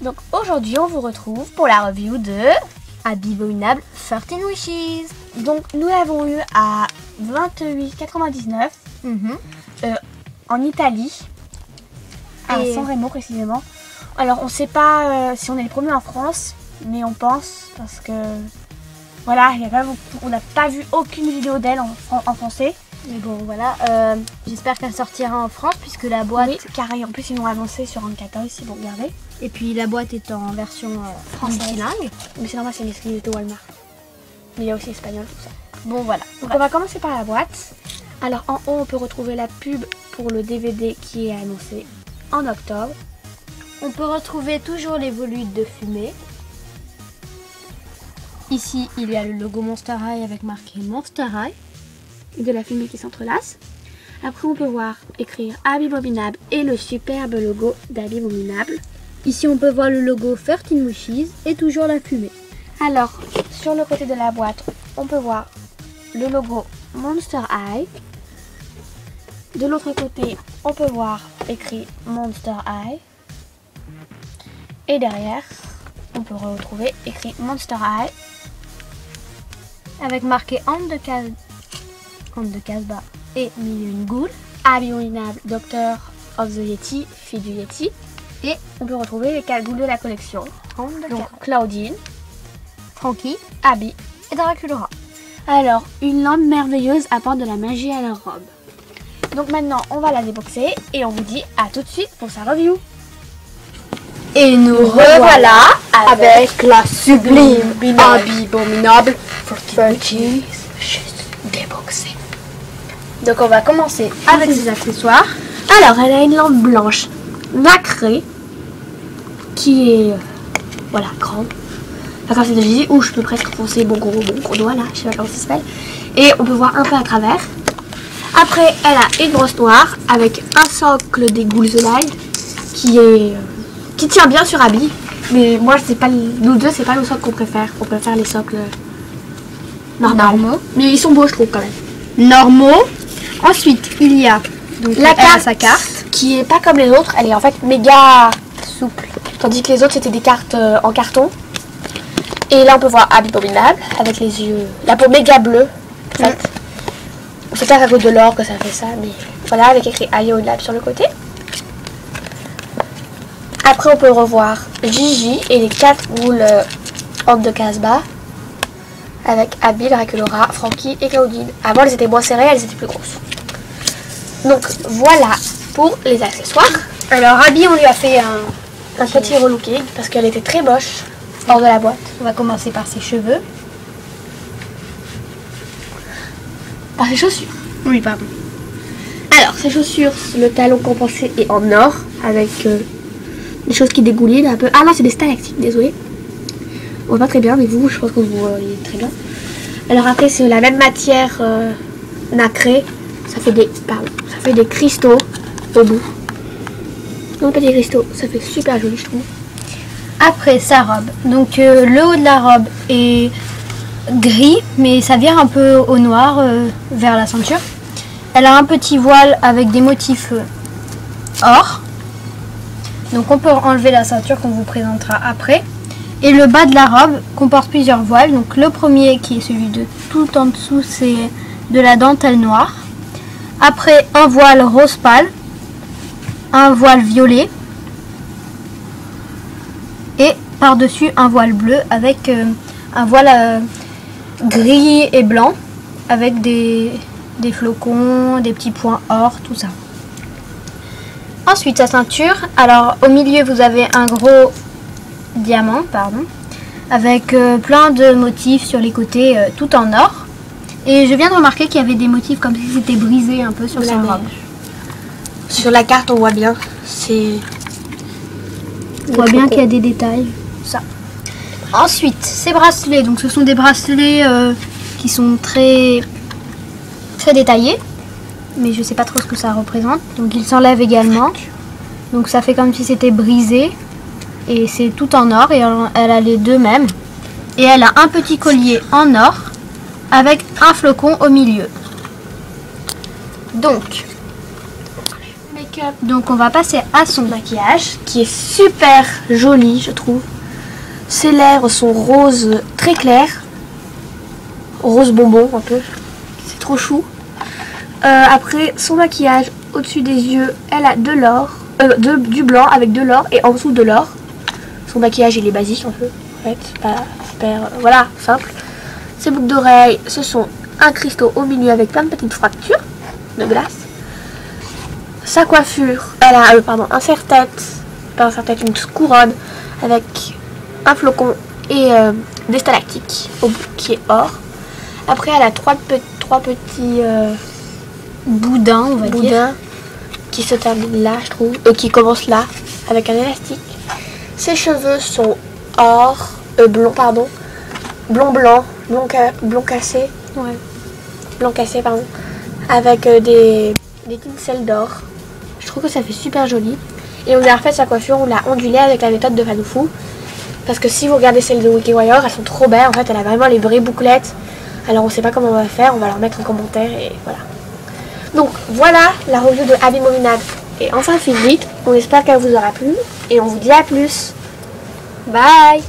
Donc aujourd'hui on vous retrouve pour la review de Abominable 13 Wishes. Donc nous l'avons eu à 28,99 en Italie, à San Remo précisément. Alors on sait pas si on est les premiers en France, mais on pense parce que voilà, il y a quand même, on n'a pas vu aucune vidéo d'elle en français. Mais bon voilà, j'espère qu'elle sortira en France puisque la boîte... Oui, carré, en plus ils l'ont annoncé sur Indicator si vous regardez. Et puis la boîte est en version française. Bilingue. Mais c'est normal, c'est une exclusivité Walmart. Mais il y a aussi espagnol, tout ça. Bon voilà. Donc on va commencer par la boîte. Alors en haut on peut retrouver la pub pour le DVD qui est annoncé en octobre. On peut retrouver toujours les volutes de fumée. Ici il y a le logo Monster High avec marqué Monster High. De la fumée qui s'entrelace. Après on peut voir écrire Abominable et le superbe logo d'Abominable. Ici on peut voir le logo 13 Wishes et toujours la fumée. Alors sur le côté de la boîte on peut voir le logo Monster High. De l'autre côté on peut voir écrit Monster High. Et derrière on peut retrouver écrit Monster High avec marqué Anne de Casbah et Million Ghoul, Abominable Doctor of the Yeti, fille du Yeti. Et on peut retrouver les 4 ghouls de la collection. Donc Claudine, Frankie, Abby et Draculaura. Alors, une lampe merveilleuse apporte de la magie à leur robe. Donc maintenant, on va la déboxer et on vous dit à tout de suite pour sa review. Et nous revoilà avec la sublime Abominable 13 Wishes déboxée. Donc on va commencer avec ses accessoires. Alors, elle a une lampe blanche nacrée qui est voilà, grande. Enfin, c'est de Jésus où je peux presque foncer mon gros doigt là, je sais pas comment ça s'appelle. Et on peut voir un peu à travers. Après, elle a une brosse noire avec un socle des Ghouls Alive qui tient bien sur Abby. Mais moi, c'est pas nous deux, c'est pas le socle qu'on préfère. On préfère les socles normaux. Mais ils sont beaux, je trouve quand même. Normaux. Ensuite, il y a donc sa carte qui est pas comme les autres. Elle est en fait méga souple. Tandis que les autres c'était des cartes en carton. Et là on peut voir Abominable avec les yeux, la peau méga bleue en fait. C'est pas à cause de l'or que ça fait ça, mais voilà, avec écrit Abominable sur le côté. Après on peut revoir Gigi et les 4 ghouls Anne de Casbah avec Abby, Draculaura, Frankie et Claudine. Avant elles étaient moins serrées, elles étaient plus grosses. Donc voilà pour les accessoires. Alors Abby on lui a fait un petit relooking parce qu'elle était très moche hors de la boîte. On va commencer par ses cheveux. Par ses chaussures. Oui, pardon. Alors ses chaussures, le talon compensé est en or avec des choses qui dégoulinent un peu. Ah non, c'est des stalactites, désolé. On voit pas très bien, mais vous, je pense que vous voyez très bien. Alors après c'est la même matière nacrée. Ça fait des cristaux au bout. Non, pas des cristaux, ça fait super joli je trouve. Après sa robe, donc le haut de la robe est gris mais ça vire un peu au noir vers la ceinture. Elle a un petit voile avec des motifs or. Donc on peut enlever la ceinture qu'on vous présentera après. Et le bas de la robe comporte plusieurs voiles. Donc le premier qui est celui de tout en dessous, c'est de la dentelle noire. Après un voile rose pâle, un voile violet et par-dessus un voile bleu avec un voile gris et blanc avec des flocons, des petits points or, tout ça. Ensuite sa ceinture, alors au milieu vous avez un gros diamant, avec plein de motifs sur les côtés tout en or. Et je viens de remarquer qu'il y avait des motifs comme si c'était brisé un peu sur sa robe. Sur la carte on voit bien, on voit bien qu'il y a des détails. Ça. Ensuite, ces bracelets, donc ce sont des bracelets qui sont très détaillés, mais je sais pas trop ce que ça représente. Donc ils s'enlèvent également. Donc ça fait comme si c'était brisé et c'est tout en or et elle a les deux mêmes. Et elle a un petit collier en or avec un flocon au milieu. Donc make-up. Donc on va passer à son Maquillage qui est super joli, je trouve. Ses lèvres sont roses très claires. Rose bonbon un peu. C'est trop chou. Après son maquillage au-dessus des yeux, elle a de l'or. Du blanc avec de l'or et en dessous de l'or. Son maquillage il est basique un peu. En fait, pas super. Voilà, simple. Ses boucles d'oreilles, ce sont un cristaux au milieu avec plein de petites fractures de glace. Sa coiffure, elle a un serre-tête, pas un serre-tête, une couronne avec un flocon et des stalactites au bout qui est or. Après, elle a trois petits boudin, on va dire. Qui se terminent là, je trouve, qui commencent là avec un élastique. Ses cheveux sont blond cassé. Ouais. Blanc cassé, pardon. Avec des tincelles d'or. Je trouve que ça fait super joli. Et on a refait sa coiffure, on l'a ondulée avec la méthode de Fanoufou. Parce que si vous regardez celle de Wiki Warrior, elles sont trop belles. En fait, elle a vraiment les vraies bouclettes. Alors on sait pas comment on va faire, on va leur mettre en commentaire et voilà. Donc voilà la review de Abby Mominade est enfin finie. On espère qu'elle vous aura plu et on vous dit à plus. Bye.